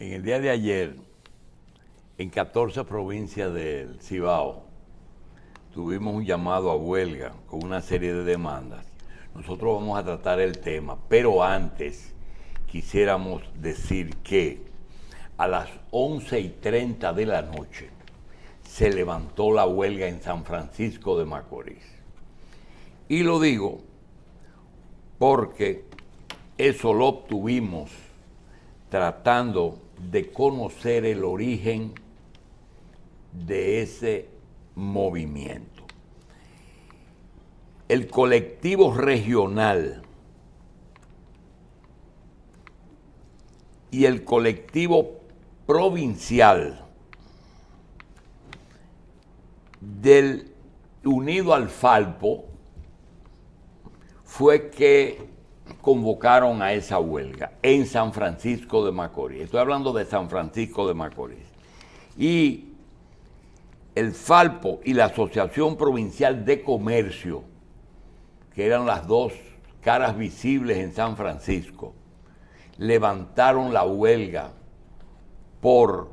En el día de ayer, en 14 provincias del Cibao, tuvimos un llamado a huelga con una serie de demandas. Nosotros vamos a tratar el tema, pero antes quisiéramos decir que a las 11:30 de la noche se levantó la huelga en San Francisco de Macorís. Y lo digo porque eso lo obtuvimos tratando de conocer el origen de ese movimiento. El colectivo regional y el colectivo provincial del unido al Falpo fue que convocaron a esa huelga en San Francisco de Macorís. Estoy hablando de San Francisco de Macorís. Y el Falpo y la Asociación Provincial de Comercio, que eran las dos caras visibles en San Francisco, levantaron la huelga por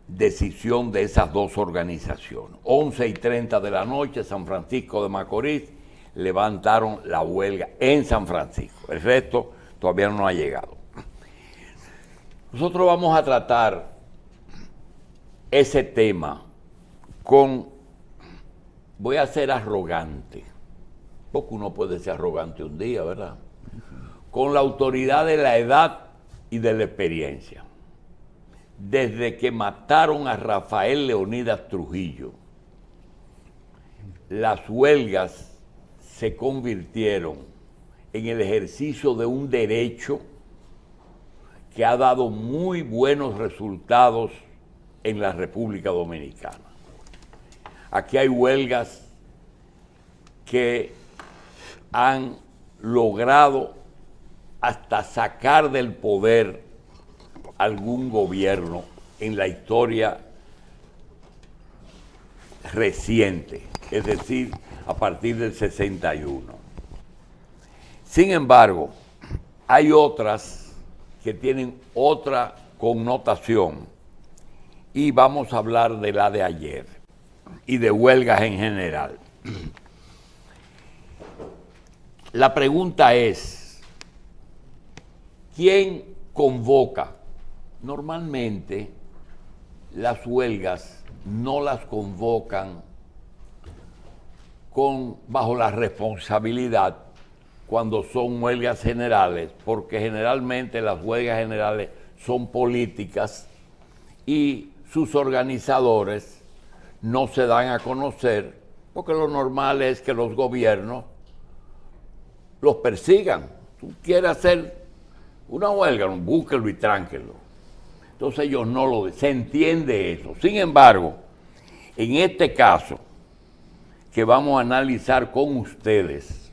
decisión de esas dos organizaciones. 11:30 de la noche, San Francisco de Macorís, levantaron la huelga en San Francisco. El resto todavía no ha llegado. Nosotros vamos a tratar ese tema voy a ser arrogante, porque uno puede ser arrogante un día, ¿verdad? Con la autoridad de la edad y de la experiencia. Desde que mataron a Rafael Leonidas Trujillo, las huelgas se convirtieron en el ejercicio de un derecho que ha dado muy buenos resultados en la República Dominicana. Aquí hay huelgas que han logrado hasta sacar del poder algún gobierno en la historia reciente, es decir, a partir del 61. Sin embargo, hay otras que tienen otra connotación y vamos a hablar de la de ayer y de huelgas en general. La pregunta es, ¿quién convoca? Normalmente las huelgas no las convocan bajo la responsabilidad cuando son huelgas generales, porque generalmente las huelgas generales son políticas y sus organizadores no se dan a conocer, porque lo normal es que los gobiernos los persigan. Tú quieres hacer una huelga, búsquelo y tránquelo. Entonces ellos no lo dicen, se entiende eso. Sin embargo, en este caso que vamos a analizar con ustedes,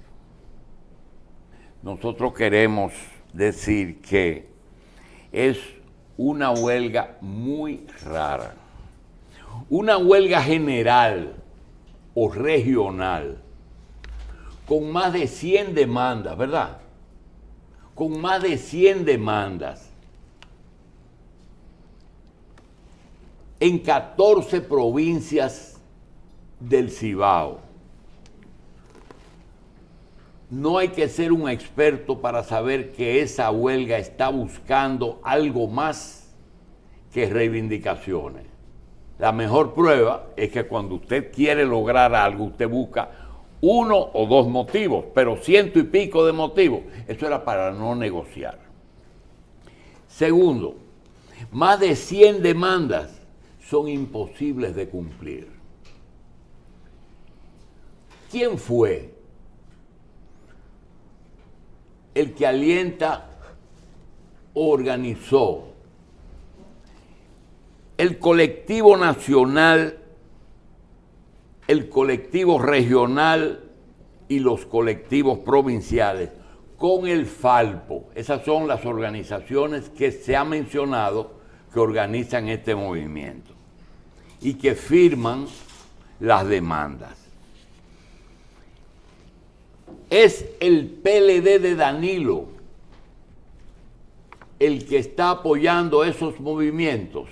nosotros queremos decir que es una huelga muy rara. Una huelga general o regional con más de 100 demandas, ¿verdad? Con más de 100 demandas en 14 provincias del Cibao. No hay que ser un experto para saber que esa huelga está buscando algo más que reivindicaciones. La mejor prueba es que cuando usted quiere lograr algo, usted busca uno o dos motivos, pero 100 y pico de motivos. Eso era para no negociar. Segundo, más de 100 demandas son imposibles de cumplir. ¿Quién fue el que alienta, organizó el colectivo nacional, el colectivo regional y los colectivos provinciales con el Falpo? Esas son las organizaciones que se ha mencionado que organizan este movimiento y que firman las demandas. Es el PLD de Danilo el que está apoyando esos movimientos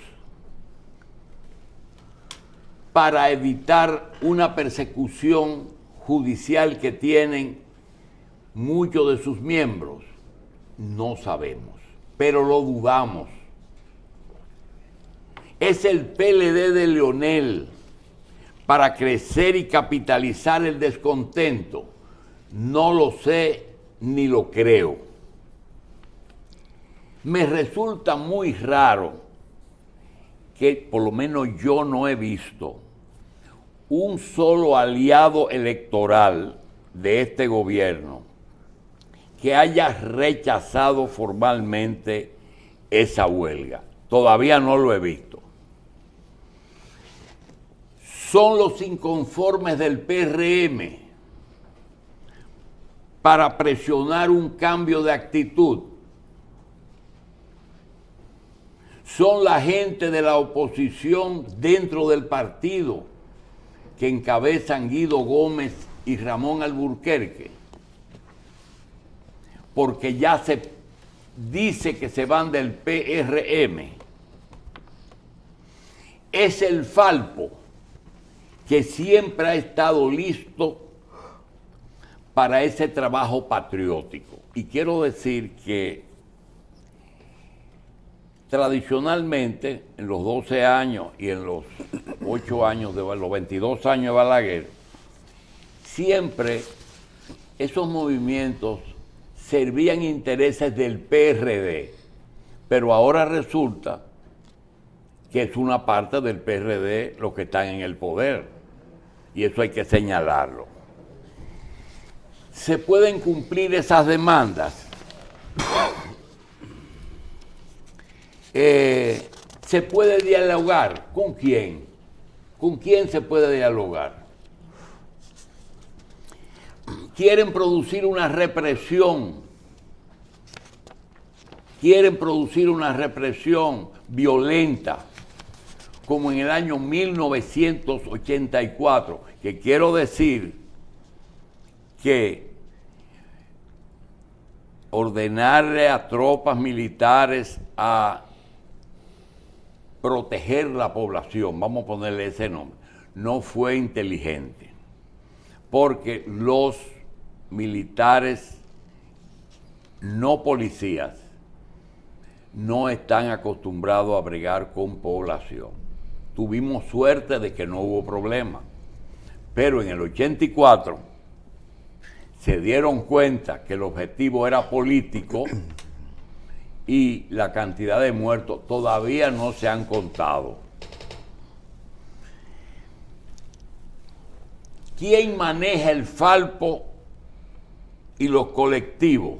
para evitar una persecución judicial que tienen muchos de sus miembros? No sabemos, pero lo dudamos. Es el PLD de Leonel para crecer y capitalizar el descontento. No lo sé ni lo creo. Me resulta muy raro que por lo menos yo no he visto un solo aliado electoral de este gobierno que haya rechazado formalmente esa huelga. Todavía no lo he visto. Son los inconformes del PRM para presionar un cambio de actitud. Son la gente de la oposición dentro del partido que encabezan Guido Gómez y Ramón Alburquerque, porque ya se dice que se van del PRM. Es el Falpo, que siempre ha estado listo para ese trabajo patriótico. Y quiero decir que tradicionalmente, en los 12 años y en los 8 años, los 22 años de Balaguer, siempre esos movimientos servían intereses del PRD, pero ahora resulta que es una parte del PRD los que están en el poder, y eso hay que señalarlo. ¿Se pueden cumplir esas demandas? ¿Se puede dialogar? ¿Con quién? ¿Con quién se puede dialogar? Quieren producir una represión. Quieren producir una represión violenta, como en el año 1984, que quiero decir que ordenarle a tropas militares a proteger la población, vamos a ponerle ese nombre, no fue inteligente, porque los militares no policías no están acostumbrados a bregar con población. Tuvimos suerte de que no hubo problema, pero en el 84 se dieron cuenta que el objetivo era político y la cantidad de muertos todavía no se han contado. ¿Quién maneja el Falpo y los colectivos?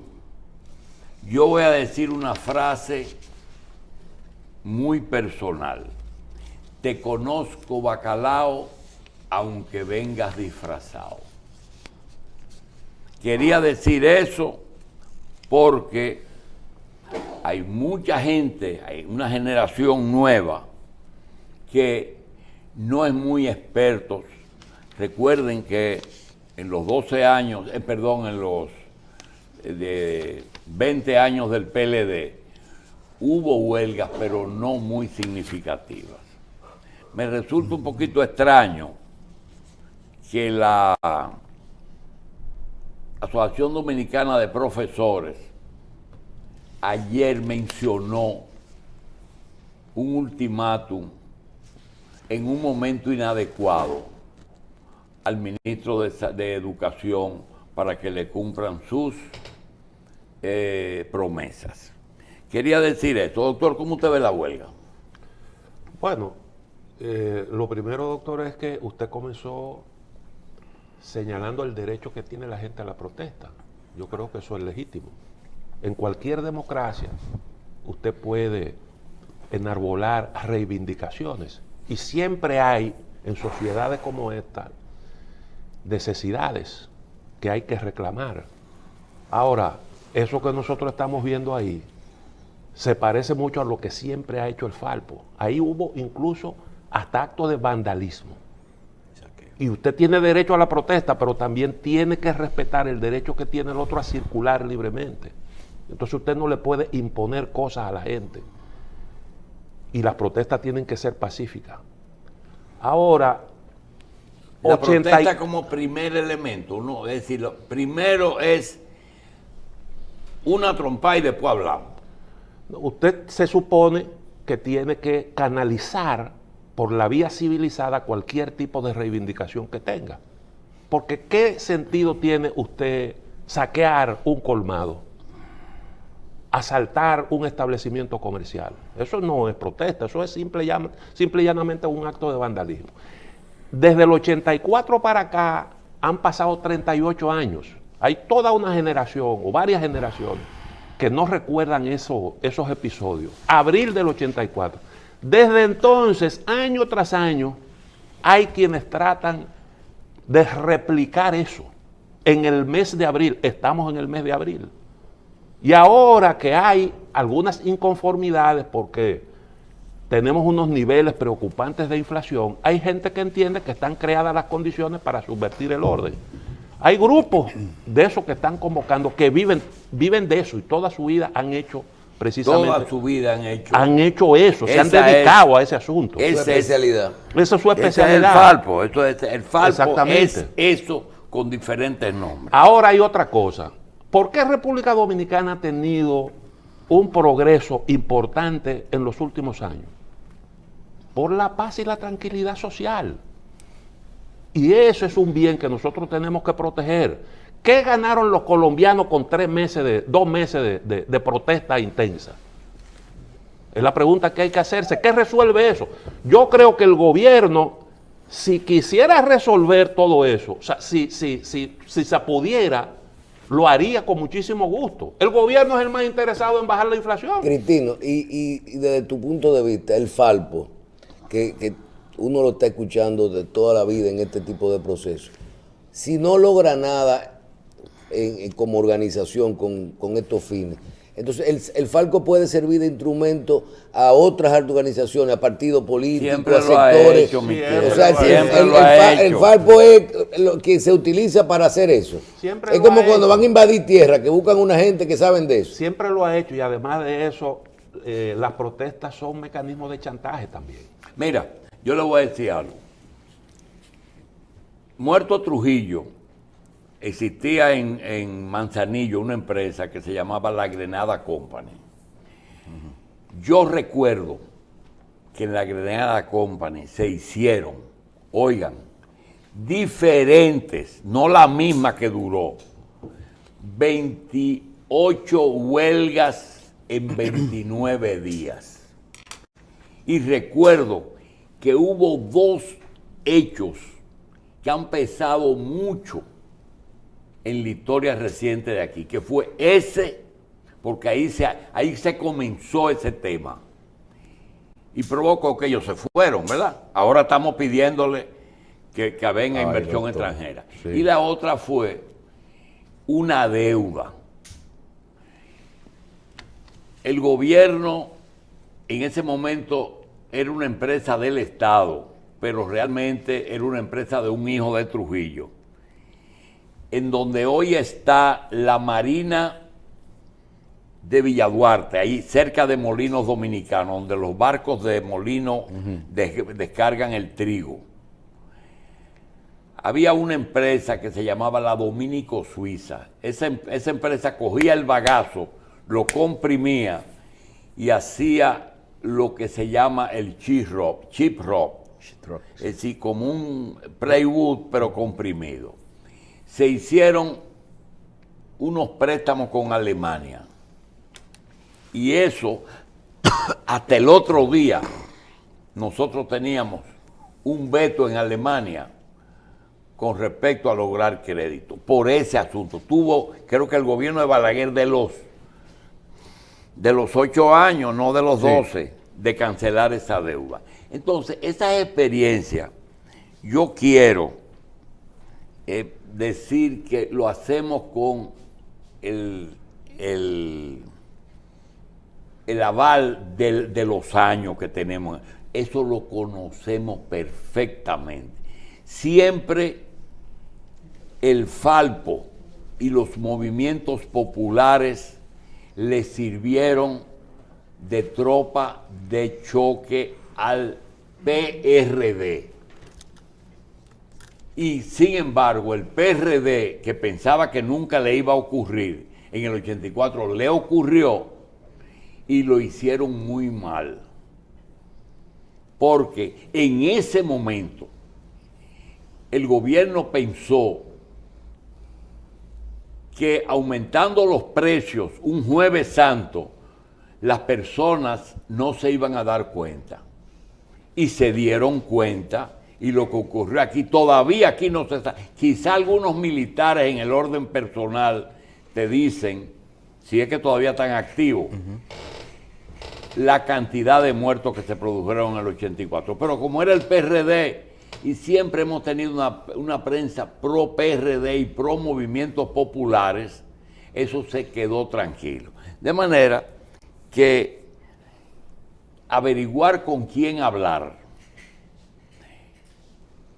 Yo voy a decir una frase muy personal. Te conozco, bacalao, aunque vengas disfrazado. Quería decir eso porque hay mucha gente, hay una generación nueva que no es muy expertos. Recuerden que en los 12 años, en los 20 años del PLD, hubo huelgas, pero no muy significativas. Me resulta un poquito extraño que la Asociación Dominicana de Profesores ayer mencionó un ultimátum en un momento inadecuado al ministro de Educación para que le cumplan sus promesas. Quería decir esto. Doctor, ¿cómo usted ve la huelga? Bueno, lo primero, doctor, es que usted comenzó señalando el derecho que tiene la gente a la protesta. Yo creo que eso es legítimo. En cualquier democracia usted puede enarbolar reivindicaciones y siempre hay en sociedades como esta necesidades que hay que reclamar. Ahora, eso que nosotros estamos viendo ahí se parece mucho a lo que siempre ha hecho el Falpo. Ahí hubo incluso hasta actos de vandalismo. Y usted tiene derecho a la protesta, pero también tiene que respetar el derecho que tiene el otro a circular libremente. Entonces usted no le puede imponer cosas a la gente. Y las protestas tienen que ser pacíficas. Ahora, la protesta como primer elemento, ¿no? Es decir, lo primero es una trompa y después hablamos. Usted se supone que tiene que canalizar por la vía civilizada cualquier tipo de reivindicación que tenga. Porque ¿qué sentido tiene usted saquear un colmado, asaltar un establecimiento comercial? Eso no es protesta, eso es simple y llanamente un acto de vandalismo. Desde el 84 para acá han pasado 38 años. Hay toda una generación o varias generaciones que no recuerdan esos episodios. Abril del 84. Desde entonces, año tras año, hay quienes tratan de replicar eso. En el mes de abril, estamos en el mes de abril. Y ahora que hay algunas inconformidades porque tenemos unos niveles preocupantes de inflación, hay gente que entiende que están creadas las condiciones para subvertir el orden. Hay grupos de esos que están convocando, que viven de eso y toda su vida han hecho precisamente. Toda su vida han hecho eso, se han dedicado a ese asunto. Esa es su especialidad. Esa es su especialidad. Ese es el Falpo. El Falpo Exactamente. es eso con diferentes nombres. Ahora hay otra cosa. ¿Por qué República Dominicana ha tenido un progreso importante en los últimos años? Por la paz y la tranquilidad social. Y eso es un bien que nosotros tenemos que proteger. ¿Qué ganaron los colombianos con 2 meses de protesta intensa? Es la pregunta que hay que hacerse. ¿Qué resuelve eso? Yo creo que el gobierno, si quisiera resolver todo eso, o sea, si se pudiera, lo haría con muchísimo gusto. El gobierno es el más interesado en bajar la inflación. Cristino, y desde tu punto de vista, el Falpo, que uno lo está escuchando de toda la vida en este tipo de procesos, si no logra nada como organización con estos fines, entonces el Falco puede servir de instrumento a otras organizaciones, a partidos políticos, a sectores. O sea, el Falco es lo que se utiliza para hacer eso. Es como cuando van a invadir tierra, que buscan una gente que saben de eso. Siempre lo ha hecho, y además de eso, las protestas son mecanismos de chantaje también. Mira, yo le voy a decir algo. Muerto Trujillo, existía en Manzanillo una empresa que se llamaba La Grenada Company. Yo recuerdo que en La Grenada Company se hicieron, oigan, diferentes, no la misma que duró, 28 huelgas en 29 días. Y recuerdo que hubo 2 hechos que han pesado mucho en la historia reciente de aquí, que fue ese, porque ahí se comenzó ese tema y provocó que ellos se fueron, ¿verdad? Ahora estamos pidiéndole que venga inversión extranjera. Sí. Y la otra fue una deuda. El gobierno en ese momento era una empresa del Estado, pero realmente era una empresa de un hijo de Trujillo, en donde hoy está la Marina de Villaduarte, ahí cerca de Molinos Dominicanos, donde los barcos de molino descargan el trigo. Había una empresa que se llamaba la Dominico Suiza. Esa empresa cogía el bagazo, lo comprimía y hacía lo que se llama el chip rock, es decir, como un plywood pero comprimido. Se hicieron unos préstamos con Alemania y eso, hasta el otro día, nosotros teníamos un veto en Alemania con respecto a lograr crédito por ese asunto. Creo que el gobierno de Balaguer de los 8 años, no de los 12, de cancelar esa deuda. Entonces, esa experiencia, yo quiero decir que lo hacemos con el aval de los años que tenemos. Eso lo conocemos perfectamente. Siempre el Falpo y los movimientos populares, le sirvieron de tropa de choque al PRD. Y sin embargo, el PRD, que pensaba que nunca le iba a ocurrir, en el 84 le ocurrió y lo hicieron muy mal. Porque en ese momento el gobierno pensó que aumentando los precios un Jueves Santo, las personas no se iban a dar cuenta. Y se dieron cuenta, y lo que ocurrió aquí, todavía aquí no se sabe. Quizá algunos militares en el orden personal te dicen, si es que todavía están activos, la cantidad de muertos que se produjeron en el 84. Pero como era el PRD, y siempre hemos tenido una prensa pro PRD y pro movimientos populares, eso se quedó tranquilo. De manera que averiguar con quién hablar,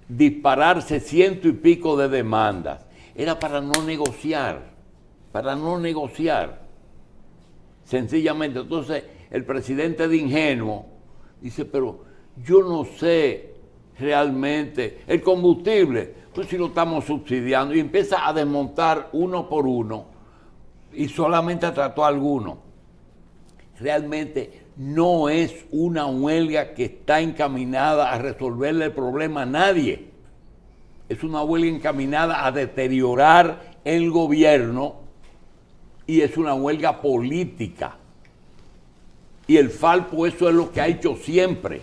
dispararse 100 y pico de demandas, era para no negociar, sencillamente. Entonces el presidente de ingenuo dice, pero yo no sé realmente el combustible, pues si lo estamos subsidiando, y empieza a desmontar uno por uno y solamente trató a algunos. Realmente no es una huelga que está encaminada a resolverle el problema a nadie. Es una huelga encaminada a deteriorar el gobierno y es una huelga política. Y el Falpo eso es lo que ha hecho siempre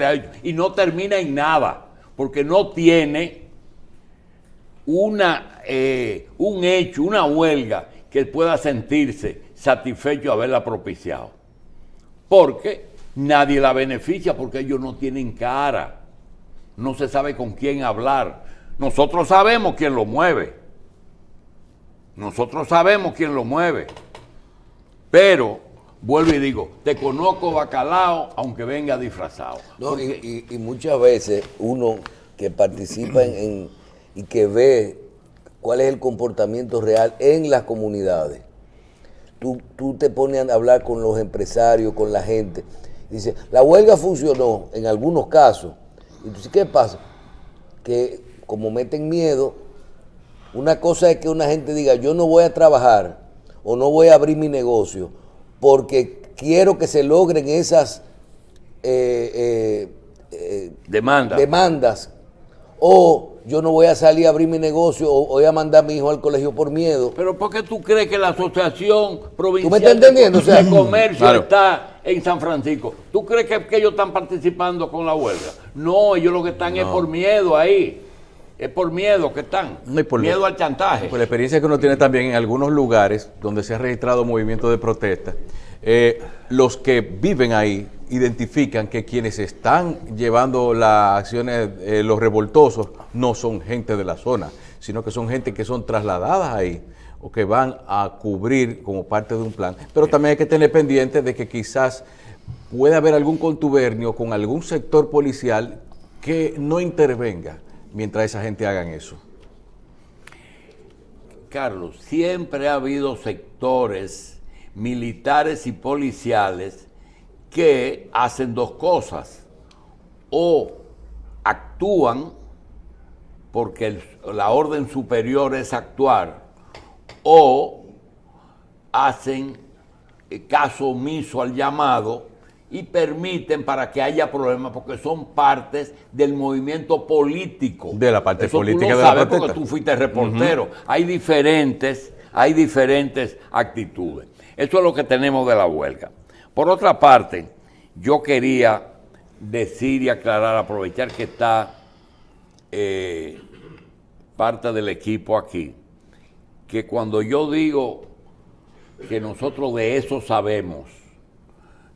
ha hecho. Y no termina en nada, porque no tiene un hecho, una huelga que pueda sentirse satisfecho de haberla propiciado. Porque nadie la beneficia, porque ellos no tienen cara. No se sabe con quién hablar. Nosotros sabemos quién lo mueve. Pero, vuelvo y digo, te conozco bacalao, aunque venga disfrazado. No, y muchas veces uno que participa y que ve cuál es el comportamiento real en las comunidades, tú te pones a hablar con los empresarios, con la gente, dice, la huelga funcionó en algunos casos. Entonces, ¿qué pasa? Que como meten miedo, una cosa es que una gente diga, yo no voy a trabajar o no voy a abrir mi negocio porque quiero que se logren esas demandas, o yo no voy a salir a abrir mi negocio o voy a mandar a mi hijo al colegio por miedo. Pero ¿por qué tú crees que la Asociación Provincial ¿Tú me estás entendiendo? de Comercio está en San Francisco? ¿Tú crees que ellos están participando con la huelga? No, ellos lo que están es por miedo ahí. Es por miedo que están, miedo al chantaje. Por la experiencia que uno tiene también en algunos lugares donde se ha registrado movimientos de protesta, los que viven ahí identifican que quienes están llevando las acciones, los revoltosos, no son gente de la zona, sino que son gente que son trasladadas ahí o que van a cubrir como parte de un plan. Pero también hay que tener pendiente de que quizás puede haber algún contubernio con algún sector policial que no intervenga mientras esa gente hagan eso. Carlos, siempre ha habido sectores militares y policiales que hacen dos cosas. O actúan porque la orden superior es actuar, o hacen caso omiso al llamado y permiten para que haya problemas porque son partes del movimiento político. De la parte eso política tú lo de la sabes protesta. porque tú fuiste reportero. Hay diferentes actitudes. Eso es lo que tenemos de la huelga. Por otra parte, yo quería decir y aclarar, aprovechar que está parte del equipo aquí, que cuando yo digo que nosotros de eso sabemos,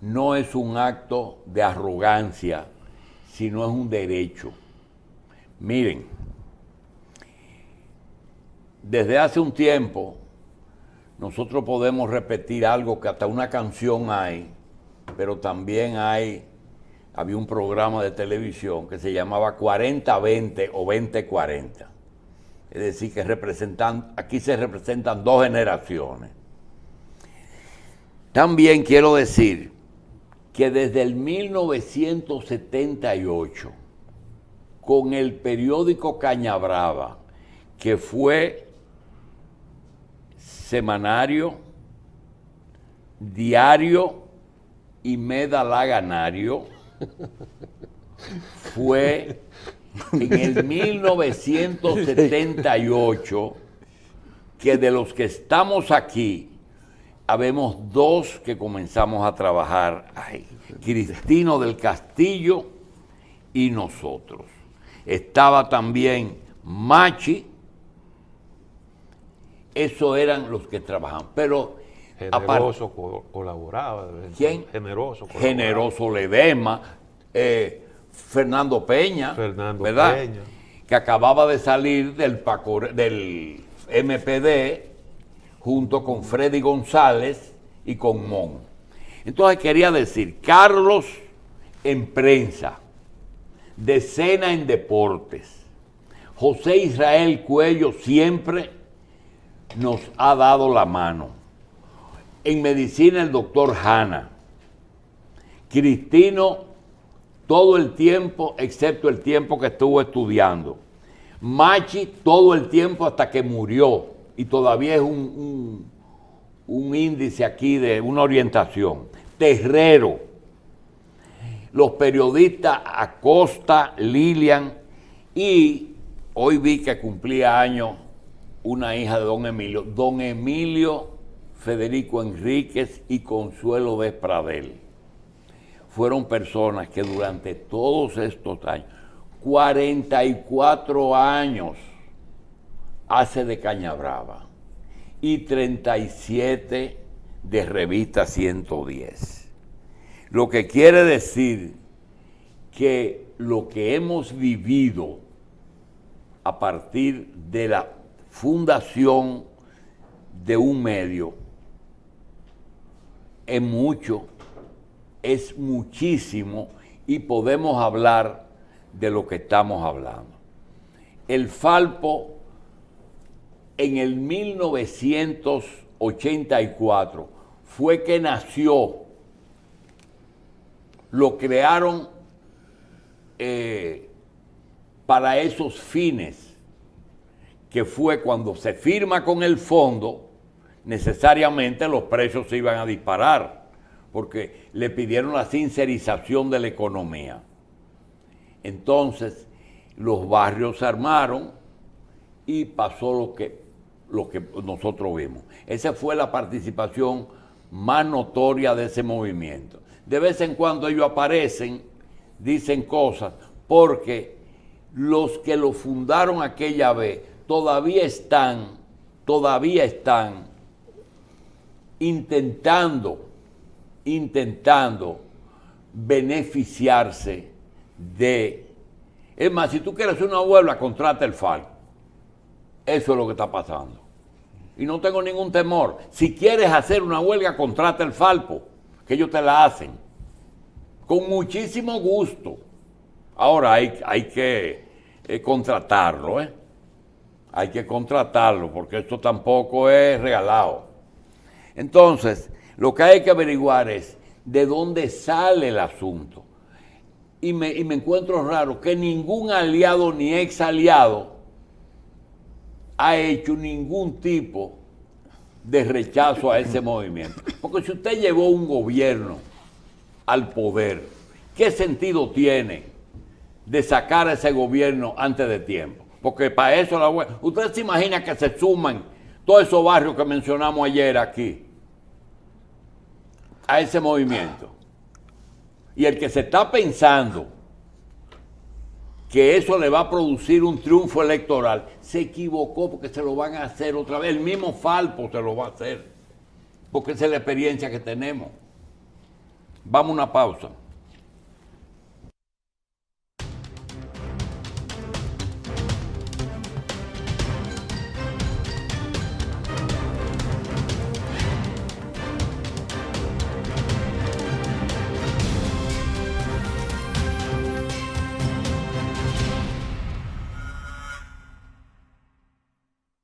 no es un acto de arrogancia, sino es un derecho. Miren, desde hace un tiempo nosotros podemos repetir algo que hasta una canción hay, pero también había un programa de televisión que se llamaba 40-20 o 20-40. Es decir, que aquí se representan dos generaciones. También quiero decir que desde el 1978, con el periódico Cañabrava, que fue semanario, diario y medalaganario, fue en el 1978 que de los que estamos aquí, habemos dos que comenzamos a trabajar ahí, Cristino del Castillo y nosotros. Estaba también Machi, esos eran los que trabajaban, pero Generoso colaboraba. ¿Quién? Generoso colaboraba. Generoso Ledesma, Fernando Peña, Fernando ¿verdad? Peña. Que acababa de salir del MPD junto con Freddy González y con Mon. Entonces quería decir, Carlos en prensa, Decena en deportes, José Israel Cuello siempre nos ha dado la mano. En medicina el doctor Hanna, Cristino todo el tiempo, excepto el tiempo que estuvo estudiando. Machi todo el tiempo hasta que murió, y todavía es un índice aquí de una orientación. Terrero, los periodistas Acosta, Lilian, y hoy vi que cumplía años una hija de don Emilio Federico Enríquez y Consuelo Despradel. Fueron personas que durante todos estos años, 44 años hace de Cañabrava y 37 de Revista 110. Lo que quiere decir que lo que hemos vivido a partir de la fundación de un medio es mucho, es muchísimo, y podemos hablar de lo que estamos hablando. El Falpo en el 1984 fue que nació, lo crearon para esos fines, que fue cuando se firma con el fondo, necesariamente los precios se iban a disparar, porque le pidieron la sincerización de la economía. Entonces, los barrios se armaron y pasó lo que nosotros vimos. Esa fue la participación más notoria de ese movimiento. De vez en cuando ellos aparecen, dicen cosas, porque los que lo fundaron aquella vez todavía están intentando beneficiarse de... Es más, si tú quieres hacer una huelga, contrata el Falpo. Eso es lo que está pasando. Y no tengo ningún temor. Si quieres hacer una huelga, contrata el Falpo, que ellos te la hacen. Con muchísimo gusto. Ahora hay que contratarlo, ¿eh? Hay que contratarlo, porque esto tampoco es regalado. Entonces, lo que hay que averiguar es de dónde sale el asunto. Y me encuentro raro que ningún aliado ni ex aliado ha hecho ningún tipo de rechazo a ese movimiento. Porque si usted llevó un gobierno al poder, ¿qué sentido tiene de sacar a ese gobierno antes de tiempo? Porque para eso usted se imagina que se suman todos esos barrios que mencionamos ayer aquí a ese movimiento. Y el que se está pensando que eso le va a producir un triunfo electoral, se equivocó, porque se lo van a hacer otra vez. El mismo Falpo se lo va a hacer, porque esa es la experiencia que tenemos. Vamos a una pausa.